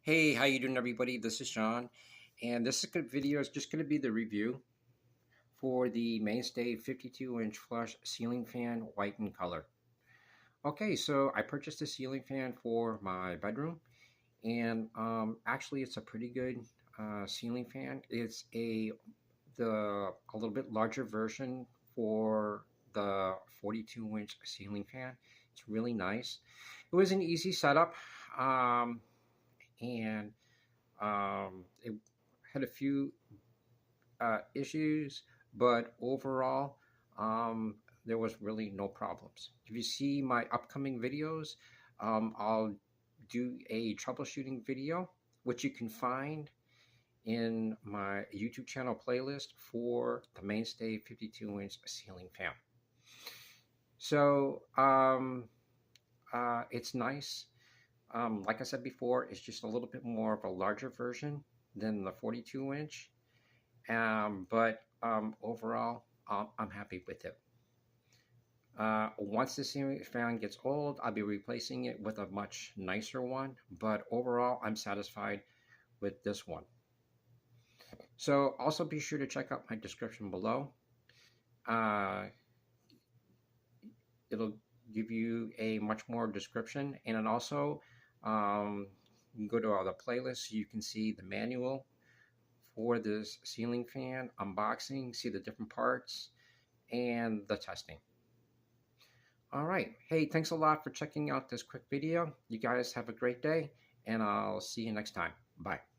Hey, how you doing, everybody? This is Sean, and this is good video is just going to be the review for the Mainstay 52-inch flush ceiling fan, white in color. Okay, so I purchased a ceiling fan for my bedroom, and actually, it's a pretty good ceiling fan. It's a little bit larger version for the 42-inch ceiling fan. It's really nice. It was an easy setup, and it had a few issues, but overall, there was really no problems. If you see my upcoming videos, I'll do a troubleshooting video, which you can find in my YouTube channel playlist for the Mainstay 52-inch ceiling fan. So it's nice. Like I said before, it's just a little bit more of a larger version than the 42-inch. But overall, I'm happy with it. Once the ceiling fan gets old, I'll be replacing it with a much nicer one. But overall, I'm satisfied with this one. So also be sure to check out my description below. Uh, it'll give you a much more description, and then also you can go to all the playlists. You can see the manual for this ceiling fan, unboxing, see the different parts, and the testing. All right. Hey, thanks a lot for checking out this quick video. You guys have a great day, and I'll see you next time. Bye.